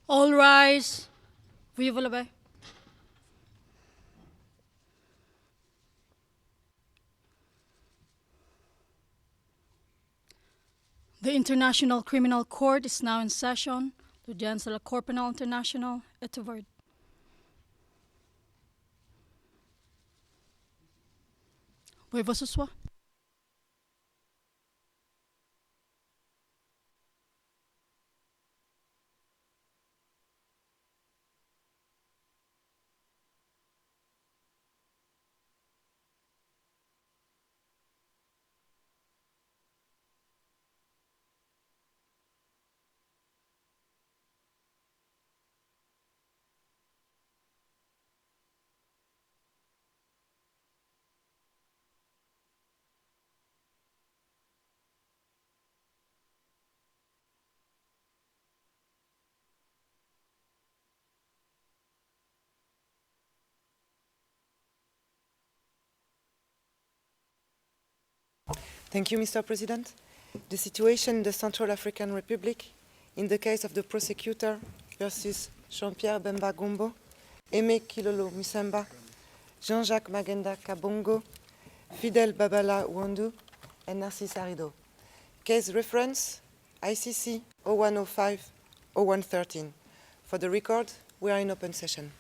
All rise. Veuillez vous lever. The International Criminal Court is now in session. L'audience de la Cour pénale internationale est ouverte. Veuillez vous asseoir. Thank you, Mr. President. The situation in the Central African Republic, in the case of the Prosecutor versus Jean-Pierre Bemba Gombo, Aimé Kilolo Musamba, Jean-Jacques Mangenda Kabongo, Fidèle Babala Wandu, and Narcisse Arido. Case reference, ICC 0105-0113. For the record, we are in open session.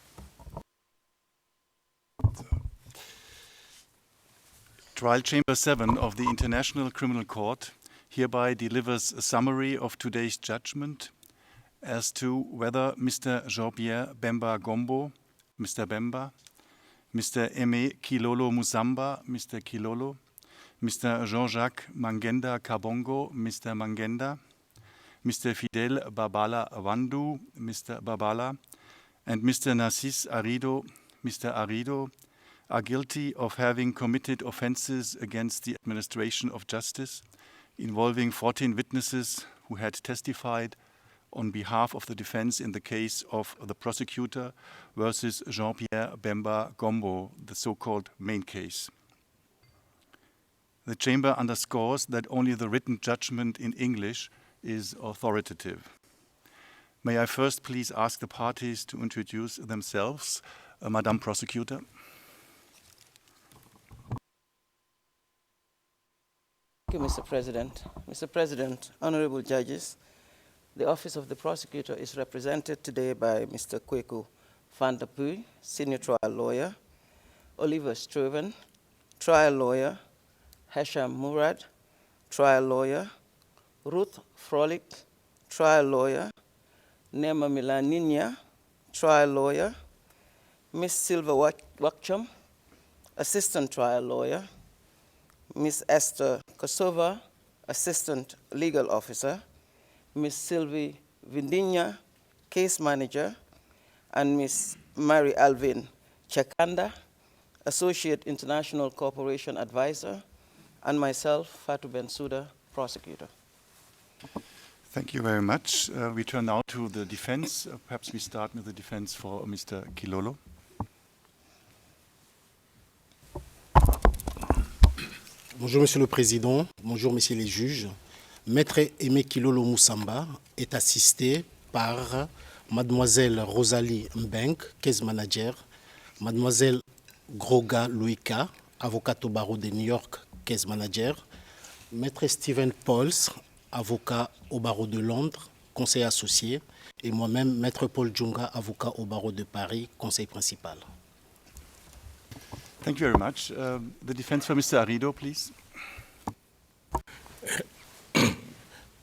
Trial Chamber 7 of the International Criminal Court hereby delivers a summary of today's judgment as to whether Mr. Jean-Pierre Bemba Gombo, Mr. Bemba, Mr. Aimé Kilolo Musamba, Mr. Kilolo, Mr. Jean-Jacques Mangenda Kabongo, Mr. Mangenda, Mr. Fidèle Babala Wandu, Mr. Babala, and Mr. Narcisse Arido, Mr. Arido, are guilty of having committed offences against the administration of justice involving 14 witnesses who had testified on behalf of the defense in the case of the prosecutor versus Jean-Pierre Bemba Gombo, the so-called main case. The Chamber underscores that only the written judgment in English is authoritative. May I first please ask the parties to introduce themselves. Madam Prosecutor. Thank you, Mr. President. Mr. President, honorable judges, the Office of the Prosecutor is represented today by Mr. Kweku Van der Puy, Senior Trial Lawyer, Oliver Struven, Trial Lawyer, Hesham Murad, Trial Lawyer, Ruth Frolic, Trial Lawyer, Nema Milaninia, Trial Lawyer, Ms. Silva Wakcham, Assistant Trial Lawyer, Ms. Esther Kosova, Assistant Legal Officer, Ms. Sylvie Vindinya, Case Manager, and Ms. Mary Alvin Chekanda, Associate International Cooperation Advisor, and myself, Fatou Bensouda, Prosecutor. Thank you very much. We turn now to the defense. Perhaps we start with the defense for Mr. Kilolo. Bonjour Monsieur le Président, bonjour Messieurs les juges. Maître Aimé Kilolo Musamba est assisté par Mademoiselle Rosalie Mbenk, case manager, Mademoiselle Groga Louika, avocate au barreau de New York, case manager, Maître Stephen Pauls, avocat au barreau de Londres, conseil associé, et moi-même, Maître Paul Djunga, avocat au barreau de Paris, conseil principal. Thank you very much. The defense for Mr. Arido, please.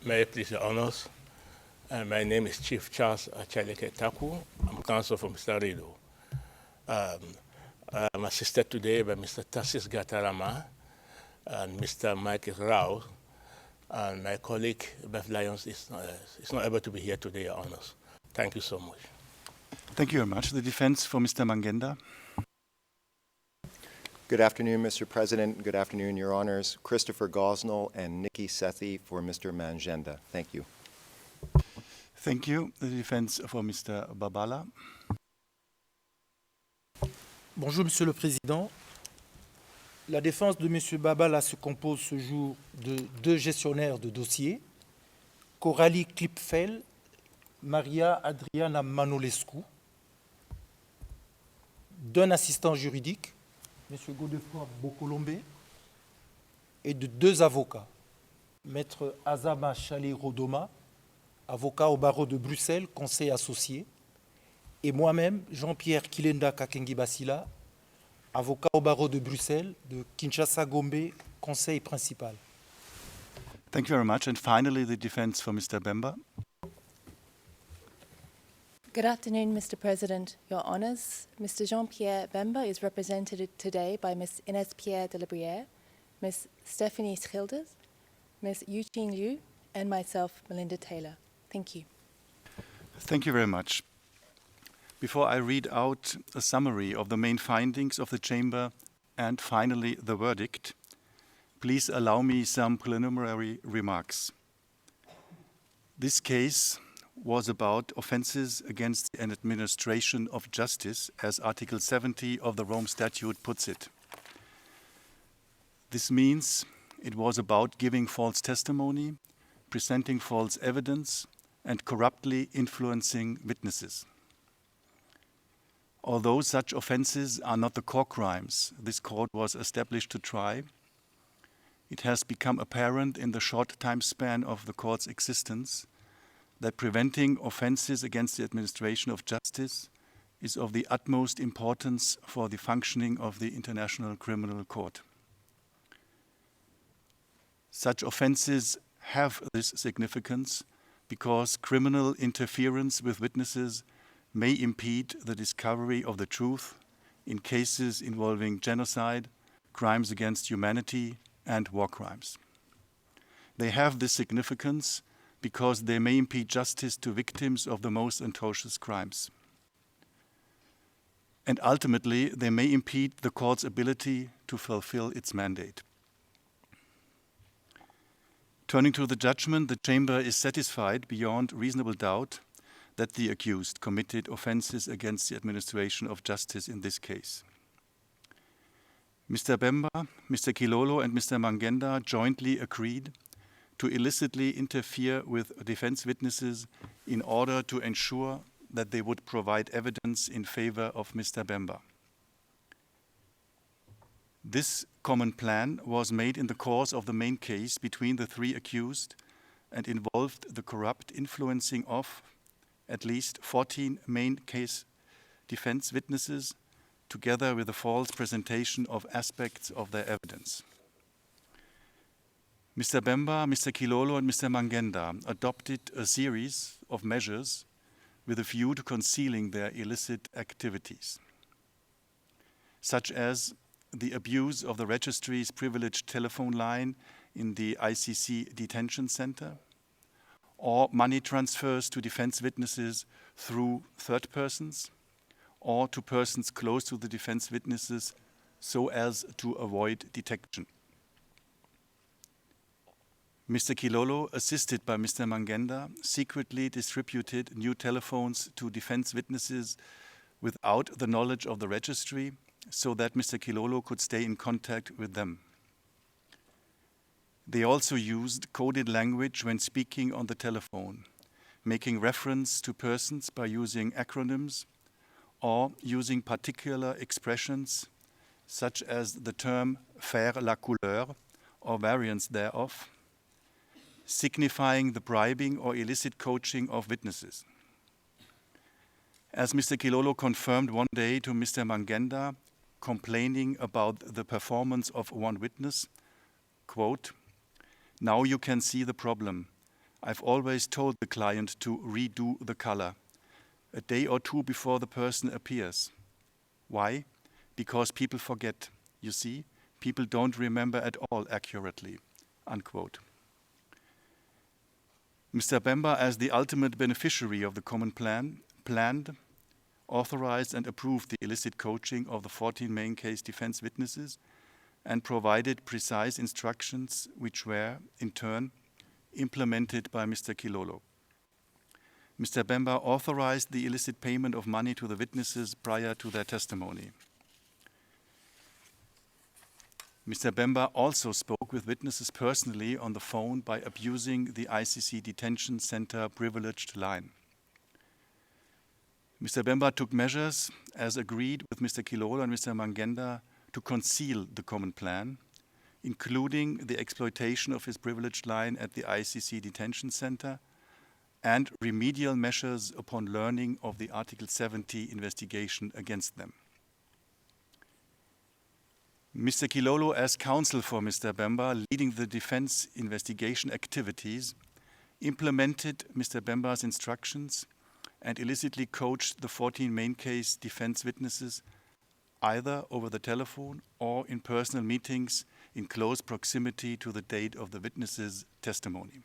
May I please your honors? My name is Chief Charles Achaleke Taku. I'm counsel for Mr. Arido. I'm assisted today by Mr. Tassis Gatarama and Mr. Mike Rao, and my colleague Beth Lyons is not able to be here today, your honors. Thank you so much. Thank you very much. The defense for Mr. Mangenda. Good afternoon, Mr. President. Good afternoon, Your Honors. Christopher Gosnell and Nikki Sethi for Mr. Mangenda. Thank you. Thank you. The defense for Mr. Babala. Bonjour, Monsieur le Président. La défense de M. Babala se compose ce jour de deux gestionnaires de dossiers, Coralie Klipfel Maria Adriana Manolescu, d'un assistant juridique, M. Godefroy Bokolombe, et de 2 avocats, Maître Azama Chalet-Rodoma, avocat au barreau de Bruxelles, conseil associé, et moi-même, Jean-Pierre Kilenda Kakengi-Basila, avocat au barreau de Bruxelles, de Kinshasa-Gombe, conseil principal. Thank you very much. And finally, the defense for Mr. Bemba. Good afternoon, Mr. President, Your Honours. Mr. Jean-Pierre Bemba is represented today by Ms. Inès Pierre de la Brière, Ms. Stephanie Schilders, Ms. Eugene Liu, and myself, Melinda Taylor. Thank you. Thank you very much. Before I read out a summary of the main findings of the Chamber and finally the verdict, please allow me some preliminary remarks. This case was about offences against an administration of justice, as Article 70 of the Rome Statute puts it. This means it was about giving false testimony, presenting false evidence, and corruptly influencing witnesses. Although such offences are not the core crimes this court was established to try, it has become apparent in the short time span of the court's existence that preventing offences against the administration of justice is of the utmost importance for the functioning of the International Criminal Court. Such offences have this significance because criminal interference with witnesses may impede the discovery of the truth in cases involving genocide, crimes against humanity, and war crimes. They have this significance because they may impede justice to victims of the most atrocious crimes. And ultimately, they may impede the court's ability to fulfill its mandate. Turning to the judgment, the Chamber is satisfied beyond reasonable doubt that the accused committed offences against the administration of justice in this case. Mr. Bemba, Mr. Kilolo, and Mr. Mangenda jointly agreed to illicitly interfere with defense witnesses in order to ensure that they would provide evidence in favor of Mr. Bemba. This common plan was made in the course of the main case between the 3 accused and involved the corrupt influencing of at least 14 main case defense witnesses, together with the false presentation of aspects of their evidence. Mr. Bemba, Mr. Kilolo, and Mr. Mangenda adopted a series of measures with a view to concealing their illicit activities, such as the abuse of the registry's privileged telephone line in the ICC detention center, or money transfers to defense witnesses through third persons, or to persons close to the defense witnesses so as to avoid detection. Mr. Kilolo, assisted by Mr. Mangenda, secretly distributed new telephones to defense witnesses without the knowledge of the registry so that Mr. Kilolo could stay in contact with them. They also used coded language when speaking on the telephone, making reference to persons by using acronyms or using particular expressions such as the term faire la couleur or variants thereof, signifying the bribing or illicit coaching of witnesses. As Mr. Kilolo confirmed one day to Mr. Mangenda, complaining about the performance of one witness, quote, "Now you can see the problem. I've always told the client to redo the color a day or 2 before the person appears. Why? Because people forget. You see, people don't remember at all accurately," unquote. Mr. Bemba, as the ultimate beneficiary of the common plan, planned, authorized and approved the illicit coaching of the 14 main case defense witnesses and provided precise instructions which were, in turn, implemented by Mr. Kilolo. Mr. Bemba authorized the illicit payment of money to the witnesses prior to their testimony. Mr. Bemba also spoke with witnesses personally on the phone by abusing the ICC detention center privileged line. Mr. Bemba took measures, as agreed with Mr. Kilolo and Mr. Mangenda, to conceal the common plan, including the exploitation of his privileged line at the ICC detention center and remedial measures upon learning of the Article 70 investigation against them. Mr. Kilolo, as counsel for Mr. Bemba, leading the defense investigation activities, implemented Mr. Bemba's instructions and illicitly coached the 14 main case defense witnesses either over the telephone or in personal meetings in close proximity to the date of the witnesses' testimony.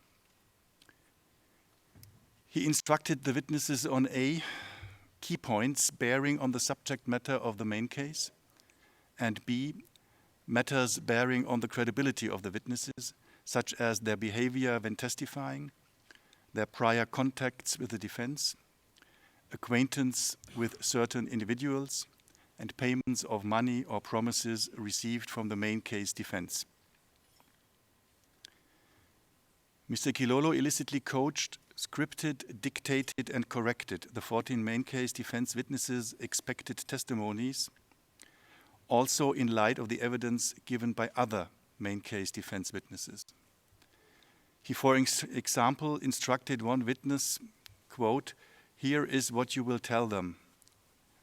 He instructed the witnesses on A, key points bearing on the subject matter of the main case, and B, matters bearing on the credibility of the witnesses, such as their behavior when testifying, their prior contacts with the defense, acquaintance with certain individuals, and payments of money or promises received from the main case defense. Mr. Kilolo illicitly coached, scripted, dictated, and corrected the 14 main case defense witnesses' expected testimonies, also in light of the evidence given by other main case defense witnesses. He, for example, instructed one witness, quote, "Here is what you will tell them,"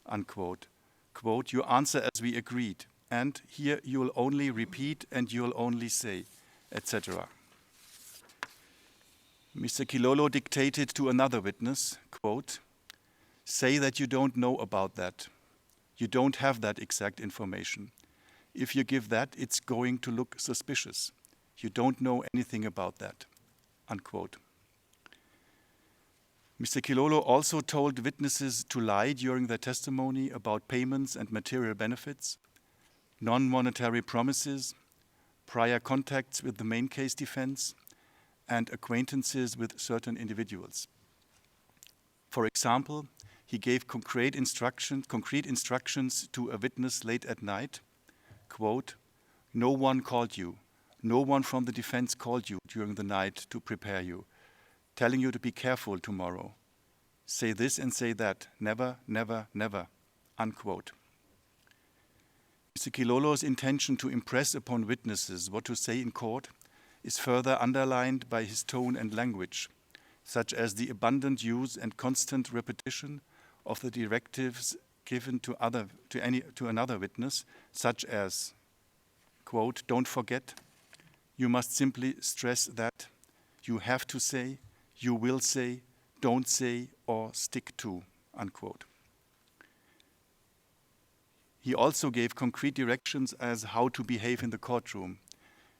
unquote. Quote, "You answer as we agreed, and here you will only repeat and you will only say," etc. Mr. Kilolo dictated to another witness, quote, "Say that you don't know about that. You don't have that exact information. If you give that, it's going to look suspicious. You don't know anything about that," unquote. Mr. Kilolo also told witnesses to lie during their testimony about payments and material benefits, non-monetary promises, prior contacts with the main case defense, and acquaintances with certain individuals. For example, he gave concrete instructions to a witness late at night, quote, "No one called you. No one from the defense called you during the night to prepare you, telling you to be careful tomorrow. Say this and say that. Never, never, never," unquote. Mr. Kilolo's intention to impress upon witnesses what to say in court is further underlined by his tone and language, such as the abundant use and constant repetition of the directives given to another witness, such as, quote, "Don't forget, you must simply stress that, you have to say, you will say, don't say, or stick to," unquote. He also gave concrete directions as how to behave in the courtroom.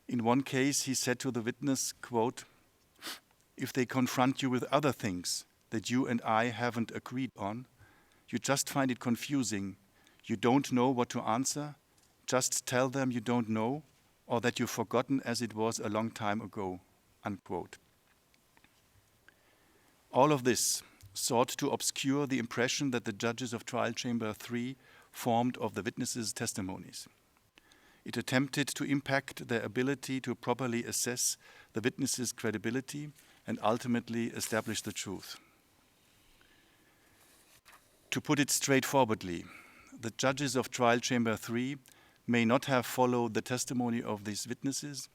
In one case, he said to the witness, quote, "If they confront you with other things that you and I haven't agreed on, you just find it confusing, you don't know what to answer, just tell them you don't know or that you've forgotten as it was a long time ago," unquote. All of this sought to obscure the impression that the judges of Trial Chamber 3 formed of the witnesses' testimonies. It attempted to impact their ability to properly assess the witnesses' credibility and ultimately establish the truth. To put it straightforwardly, the judges of Trial Chamber 3 may not have followed the testimony of these witnesses,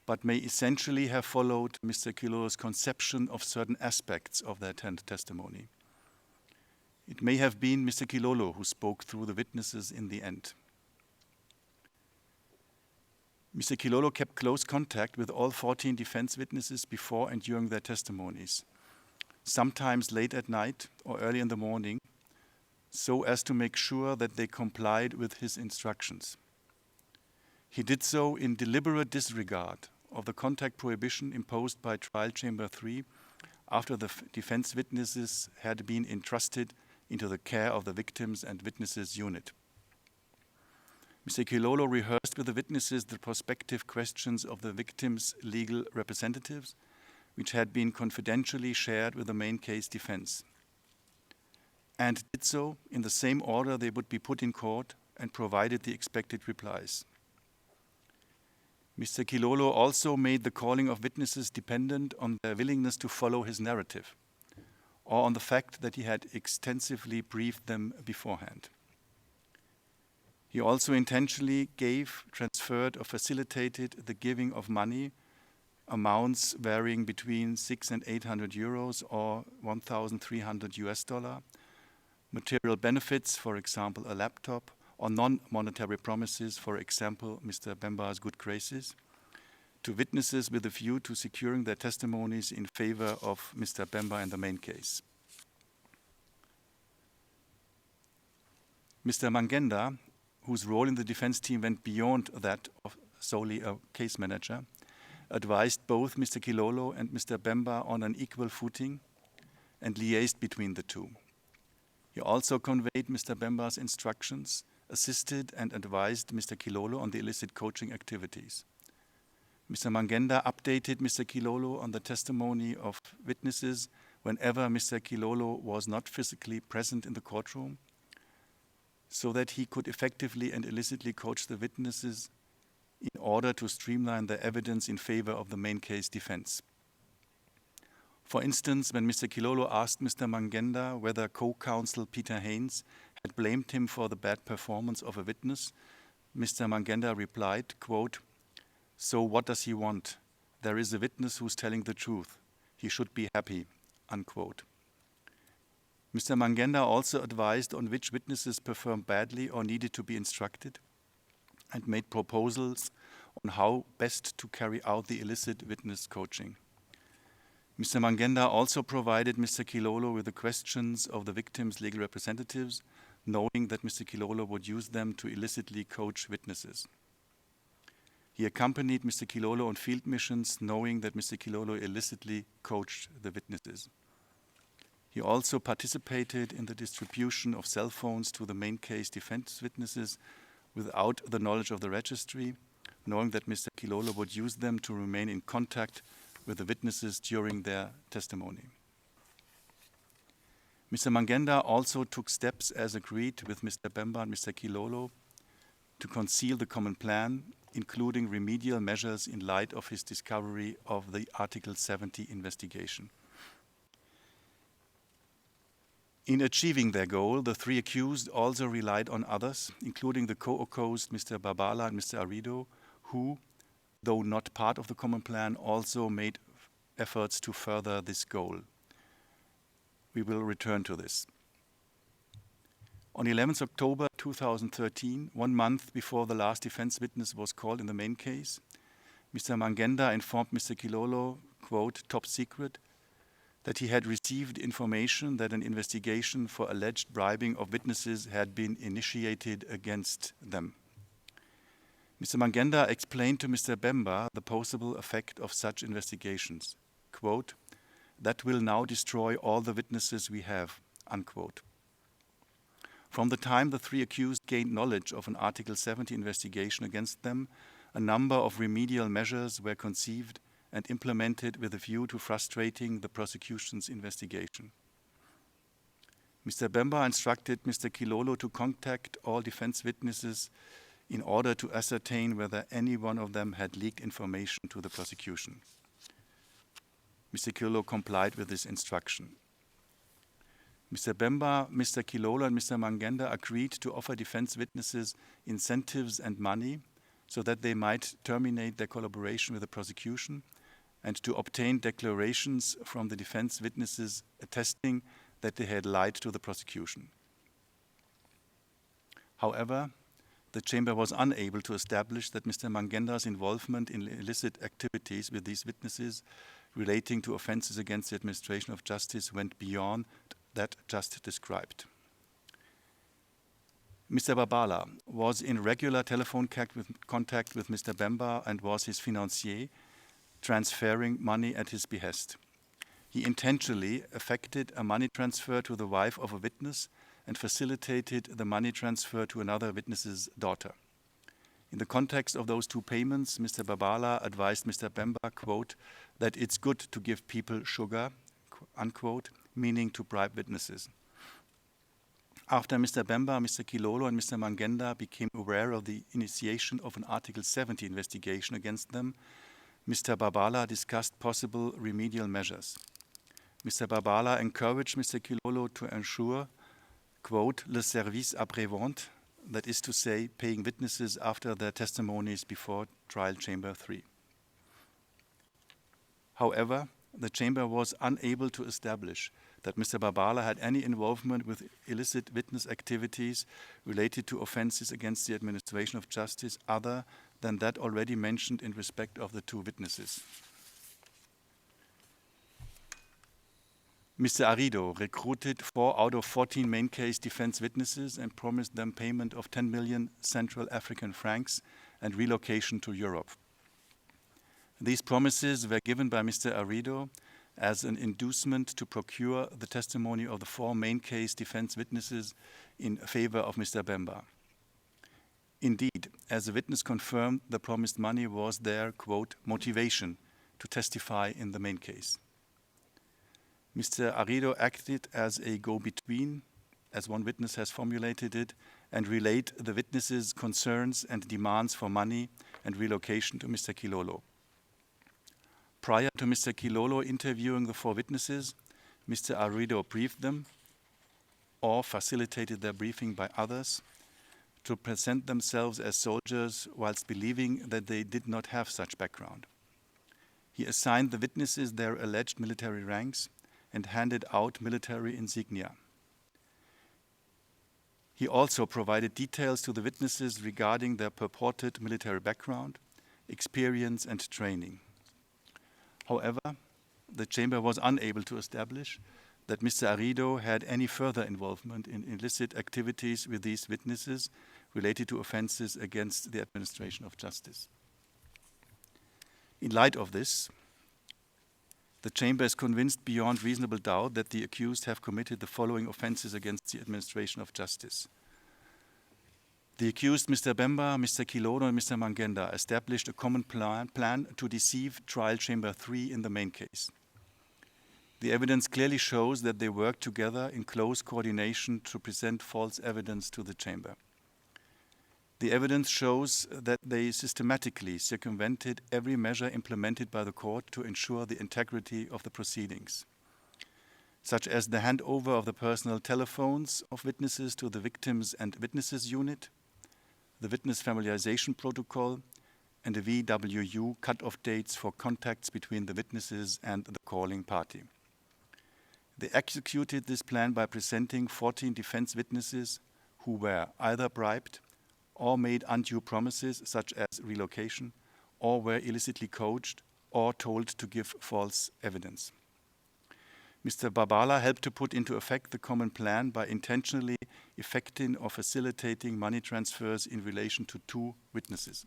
but may essentially have followed Mr. Kilolo's conception of certain aspects of their testimony. It may have been Mr. Kilolo who spoke through the witnesses in the end. Mr. Kilolo kept close contact with all 14 defense witnesses before and during their testimonies, sometimes late at night or early in the morning, so as to make sure that they complied with his instructions. He did so in deliberate disregard of the contact prohibition imposed by Trial Chamber 3 after the defense witnesses had been entrusted into the care of the Victims and Witnesses Unit. Mr. Kilolo rehearsed with the witnesses the prospective questions of the victims' legal representatives, which had been confidentially shared with the main case defense, and did so in the same order they would be put in court and provided the expected replies. Mr. Kilolo also made the calling of witnesses dependent on their willingness to follow his narrative, or on the fact that he had extensively briefed them beforehand. He also intentionally gave, transferred, or facilitated the giving of money, amounts varying between 600 and 800 euros or 1,300 US dollar, material benefits, for example, a laptop, or non-monetary promises, for example, Mr. Bemba's good graces, to witnesses with a view to securing their testimonies in favor of Mr. Bemba in the main case. Mr. Mangenda, whose role in the defense team went beyond that of solely a case manager, advised both Mr. Kilolo and Mr. Bemba on an equal footing and liaised between the two. He also conveyed Mr. Bemba's instructions, assisted and advised Mr. Kilolo on the illicit coaching activities. Mr. Mangenda updated Mr. Kilolo on the testimony of witnesses whenever Mr. Kilolo was not physically present in the courtroom, so that he could effectively and illicitly coach the witnesses in order to streamline the evidence in favor of the main case defense. For instance, when Mr. Kilolo asked Mr. Mangenda whether co-counsel Peter Haynes had blamed him for the bad performance of a witness, Mr. Mangenda replied, quote, "So what does he want? There is a witness who's telling the truth. He should be happy," unquote. Mr. Mangenda also advised on which witnesses performed badly or needed to be instructed, and made proposals on how best to carry out the illicit witness coaching. Mr. Mangenda also provided Mr. Kilolo with the questions of the victims' legal representatives, knowing that Mr. Kilolo would use them to illicitly coach witnesses. He accompanied Mr. Kilolo on field missions, knowing that Mr. Kilolo illicitly coached the witnesses. He also participated in the distribution of cell phones to the main case defense witnesses without the knowledge of the registry, knowing that Mr. Kilolo would use them to remain in contact with the witnesses during their testimony. Mr. Mangenda also took steps as agreed with Mr. Bemba and Mr. Kilolo to conceal the common plan, including remedial measures in light of his discovery of the Article 70 investigation. In achieving their goal, the three accused also relied on others, including the co-accused Mr. Babala and Mr. Arido, who, though not part of the common plan, also made efforts to further this goal. We will return to this. On 11th October 2013, 1 month before the last defense witness was called in the main case, Mr. Mangenda informed Mr. Kilolo, quote, "top secret," that he had received information that an investigation for alleged bribing of witnesses had been initiated against them. Mr. Mangenda explained to Mr. Bemba the possible effect of such investigations. Quote, "That will now destroy all the witnesses we have," unquote. From the time the three accused gained knowledge of an Article 70 investigation against them, a number of remedial measures were conceived and implemented with a view to frustrating the prosecution's investigation. Mr. Bemba instructed Mr. Kilolo to contact all defense witnesses in order to ascertain whether any one of them had leaked information to the prosecution. Mr. Kilolo complied with this instruction. Mr. Bemba, Mr. Kilolo, and Mr. Mangenda agreed to offer defense witnesses incentives and money so that they might terminate their collaboration with the prosecution and to obtain declarations from the defense witnesses attesting that they had lied to the prosecution. However, the Chamber was unable to establish that Mr. Mangenda's involvement in illicit activities with these witnesses relating to offences against the administration of justice went beyond that just described. Mr. Babala was in regular telephone contact with Mr. Bemba and was his financier, transferring money at his behest. He intentionally effected a money transfer to the wife of a witness and facilitated the money transfer to another witness's daughter. In the context of those two payments, Mr. Babala advised Mr. Bemba, quote, that it's good to give people sugar, unquote, meaning to bribe witnesses. After Mr. Bemba, Mr. Kilolo, and Mr. Mangenda became aware of the initiation of an Article 70 investigation against them, Mr. Babala discussed possible remedial measures. Mr. Babala encouraged Mr. Kilolo to ensure, quote, le service après-vente, that is to say, paying witnesses after their testimonies before trial chamber 3. However, the chamber was unable to establish that Mr. Babala had any involvement with illicit witness activities related to offences against the administration of justice other than that already mentioned in respect of the 2 witnesses. Mr. Arido recruited 4 out of 14 main case defense witnesses and promised them payment of 10 million Central African francs and relocation to Europe. These promises were given by Mr. Arido as an inducement to procure the testimony of the 4 main case defense witnesses in favor of Mr. Bemba. Indeed, as the witness confirmed, the promised money was their, quote, motivation to testify in the main case. Mr. Arido acted as a go-between, as one witness has formulated it, and relayed the witnesses' concerns and demands for money and relocation to Mr. Kilolo. Prior to Mr. Kilolo interviewing the 4 witnesses, Mr. Arido briefed them or facilitated their briefing by others to present themselves as soldiers whilst believing that they did not have such background. He assigned the witnesses their alleged military ranks and handed out military insignia. He also provided details to the witnesses regarding their purported military background, experience, and training. However, the chamber was unable to establish that Mr. Arido had any further involvement in illicit activities with these witnesses related to offences against the administration of justice. In light of this, the chamber is convinced beyond reasonable doubt that the accused have committed the following offences against the administration of justice. The accused, Mr. Bemba, Mr. Kilolo, and Mr. Mangenda, established a common plan to deceive trial chamber 3 in the main case. The evidence clearly shows that they worked together in close coordination to present false evidence to the chamber. The evidence shows that they systematically circumvented every measure implemented by the court to ensure the integrity of the proceedings, such as the handover of the personal telephones of witnesses to the Victims and Witnesses Unit, the Witness Familiarization Protocol, and the VWU cut-off dates for contacts between the witnesses and the calling party. They executed this plan by presenting 14 defense witnesses who were either bribed or made undue promises such as relocation, or were illicitly coached or told to give false evidence. Mr. Babala helped to put into effect the common plan by intentionally effecting or facilitating money transfers in relation to 2 witnesses.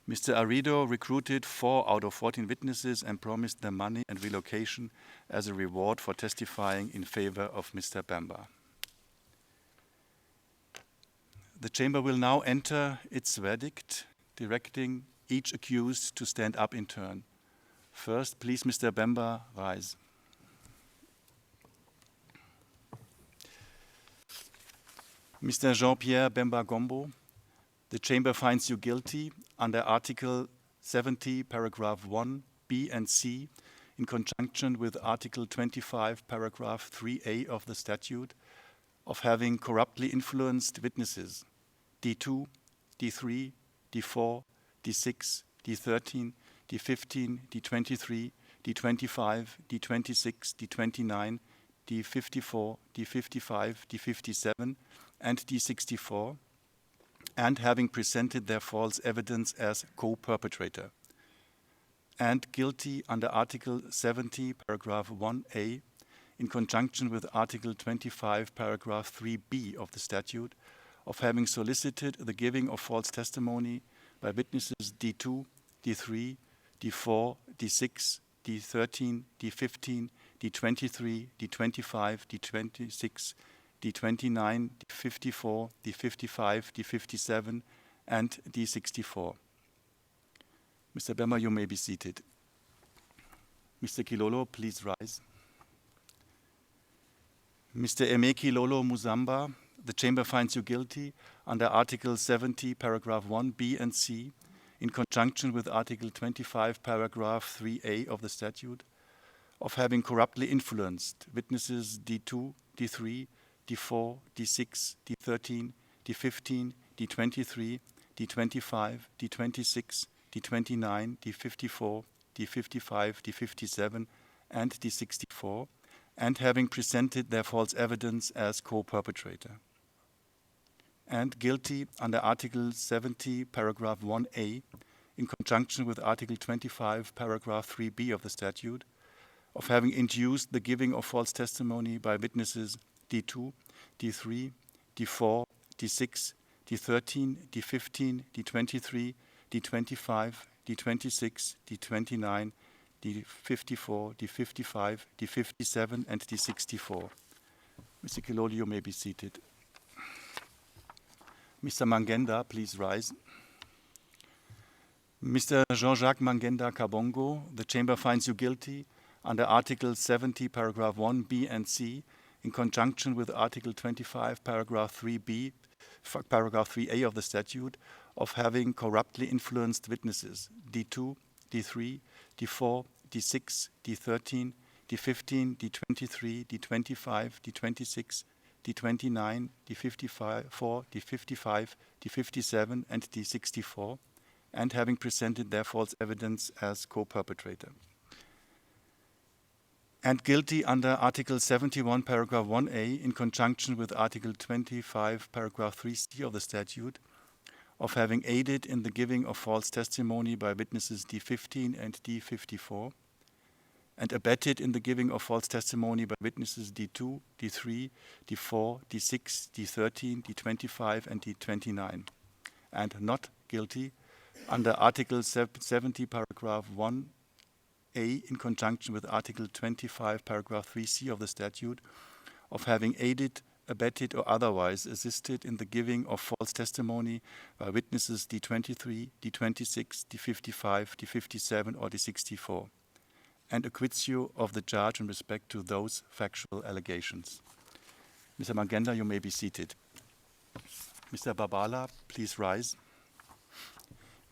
Mr. Arido recruited 4 out of 14 witnesses and promised them money and relocation as a reward for testifying in favor of Mr. Bemba. The chamber will now enter its verdict, directing each accused to stand up in turn. First, please, Mr. Bemba, rise. Mr. Jean-Pierre Bemba Gombo, the chamber finds you guilty under Article 70, paragraph 1, B and C, in conjunction with Article 25, paragraph 3A of the statute, of having corruptly influenced witnesses D2, D3, D4, D6, D13, D15, D23, D25, D26, D29, D54, D55, D57, and D64, and having presented their false evidence as co-perpetrator, and guilty under Article 70, paragraph 1A, in conjunction with Article 25, paragraph 3B of the statute, of having solicited the giving of false testimony by witnesses D2, D3, D4, D6, D13, D15, D23, D25, D26, D29, D54, D55, D57, and D64. Mr. Bemba, you may be seated. Mr. Kilolo, please rise. Mr. Aimé Kilolo Musamba, the chamber finds you guilty under Article 70, paragraph 1, B and C, in conjunction with Article 25, paragraph 3A of the statute, of having corruptly influenced witnesses D2, D3, D4, D6, D13, D15, D23, D25, D26, D29, D54, D55, D57, and D64, and having presented their false evidence as co-perpetrator. And guilty under Article 70, paragraph 1a, in conjunction with Article 25, paragraph 3b of the statute, of having induced the giving of false testimony by witnesses D2, D3, D4, D6, D13, D15, D23, D25, D26, D29, D54, D55, D57, and D64. Mr. Kilolo, you may be seated. Mr. Mangenda, please rise. Mr. Jean-Jacques Mangenda Kabongo, the Chamber finds you guilty under Article 70, paragraph 1b and c, in conjunction with Article 25, paragraph 3b, paragraph 3a of the statute, of having corruptly influenced witnesses D2, D3, D4, D6, D13, D15, D23, D25, D26, D29, D54, D55, D57, and D64, and having presented their false evidence as co-perpetrator. And guilty under Article 71, paragraph 1a, in conjunction with Article 25, paragraph 3c of the statute, of having aided in the giving of false testimony by witnesses D15 and D54, and abetted in the giving of false testimony by witnesses D2, D3, D4, D6, D13, D25, and D29, and not guilty under Article 70, paragraph 1a, in conjunction with Article 25, paragraph 3c of the statute, of having aided, abetted, or otherwise assisted in the giving of false testimony by witnesses D23, D26, D55, D57, or D64, and acquits you of the charge in respect to those factual allegations. Mr. Mangenda, you may be seated. Mr. Babala, please rise.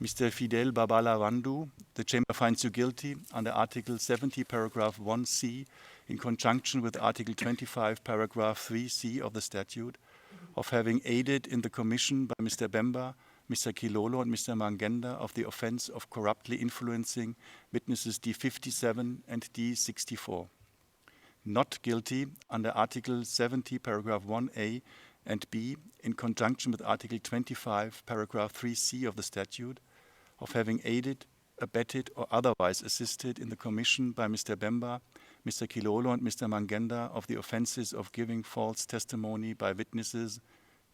Mr. Fidèle Babala Wandu, the Chamber finds you guilty under Article 70, paragraph 1c, in conjunction with Article 25, paragraph 3c of the statute, of having aided in the commission by Mr. Bemba, Mr. Kilolo, and Mr. Mangenda of the offense of corruptly influencing witnesses D57 and D64. Not guilty under Article 70, paragraph 1a and b, in conjunction with Article 25, paragraph 3c of the statute, of having aided, abetted, or otherwise assisted in the commission by Mr. Bemba, Mr. Kilolo, and Mr. Mangenda of the offences of giving false testimony by witnesses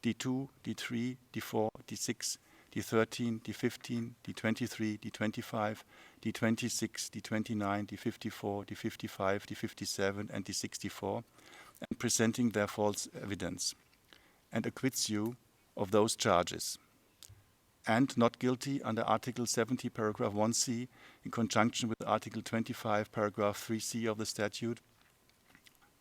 D2, D3, D4, D6, D13, D15, D23, D25, D26, D29, D54, D55, D57, and D64, and presenting their false evidence, and acquits you of those charges. And not guilty under Article 70, paragraph 1c, in conjunction with Article 25, paragraph 3c of the statute,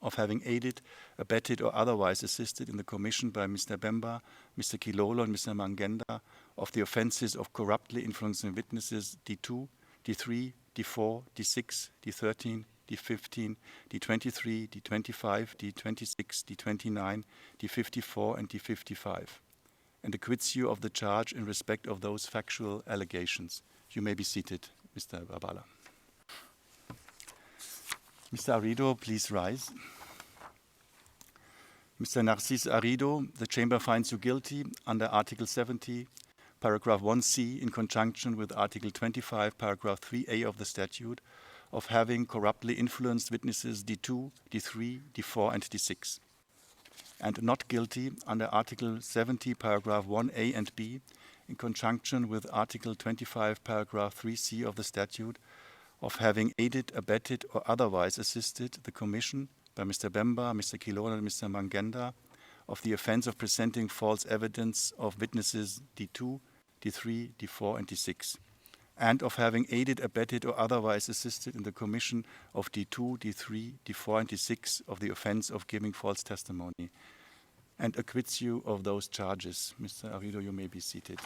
of having aided, abetted, or otherwise assisted in the commission by Mr. Bemba, Mr. Kilolo, and Mr. Mangenda of the offences of corruptly influencing witnesses D2, D3, D4, D6, D13, D15, D23, D25, D26, D29, D54, and D55, and acquits you of the charge in respect of those factual allegations. You may be seated, Mr. Babala. Mr. Arido, please rise. Mr. Narcisse Arido, the Chamber finds you guilty under Article 70, paragraph 1c, in conjunction with Article 25, paragraph 3a of the statute, of having corruptly influenced witnesses D2, D3, D4, and D6. And not guilty under Article 70, paragraph 1a and b, in conjunction with Article 25, paragraph 3c of the statute, of having aided, abetted, or otherwise assisted the commission by Mr. Bemba, Mr. Kilolo, and Mr. Mangenda of the offence of presenting false evidence of witnesses D2, D3, D4, and D6, and of having aided, abetted, or otherwise assisted in the commission of D2, D3, D4, and D6 of the offence of giving false testimony, and acquits you of those charges. Mr. Arido, you may be seated.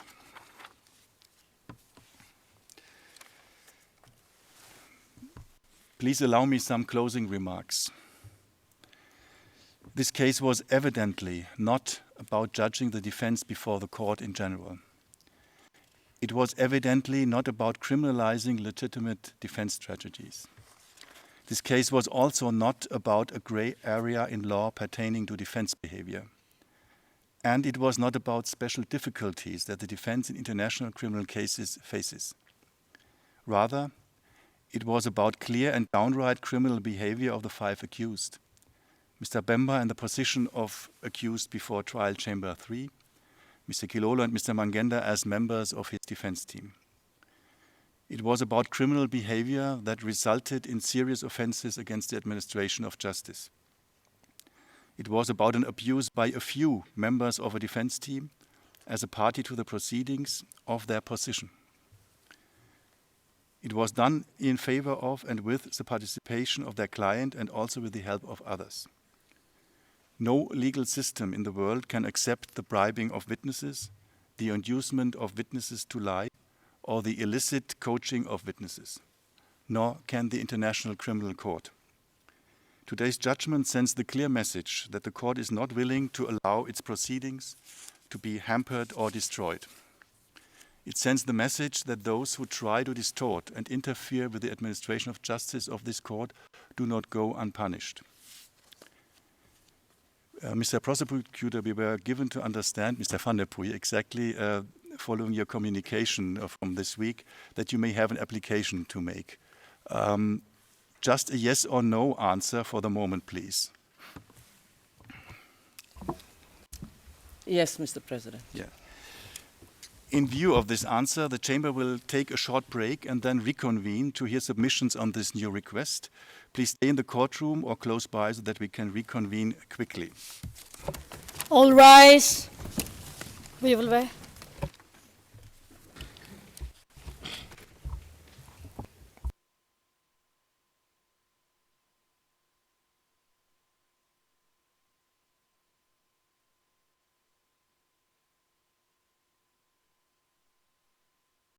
Please allow me some closing remarks. This case was evidently not about judging the defense before the court in general. It was evidently not about criminalizing legitimate defense strategies. This case was also not about a gray area in law pertaining to defense behavior. And it was not about special difficulties that the defense in international criminal cases faces. Rather, it was about clear and downright criminal behavior of the 5 accused. Mr. Bemba in the position of accused before trial Chamber 3, Mr. Kilolo and Mr. Mangenda as members of his defense team. It was about criminal behavior that resulted in serious offenses against the administration of justice. It was about an abuse by a few members of a defense team as a party to the proceedings of their position. It was done in favor of and with the participation of their client and also with the help of others. No legal system in the world can accept the bribing of witnesses, the inducement of witnesses to lie, or the illicit coaching of witnesses, nor can the International Criminal Court. Today's judgment sends the clear message that the court is not willing to allow its proceedings to be hampered or destroyed. It sends the message that those who try to distort and interfere with the administration of justice of this court do not go unpunished. Mr. Prosecutor, we were given to understand, Mr. Van der Poel, exactly following your communication from this week, that you may have an application to make. Just a yes or no answer for the moment, please. Yes, Mr. President. Yeah. In view of this answer, the Chamber will take a short break and then reconvene to hear submissions on this new request. Please stay in the courtroom or close by so that we can reconvene quickly. All rise. We will wait.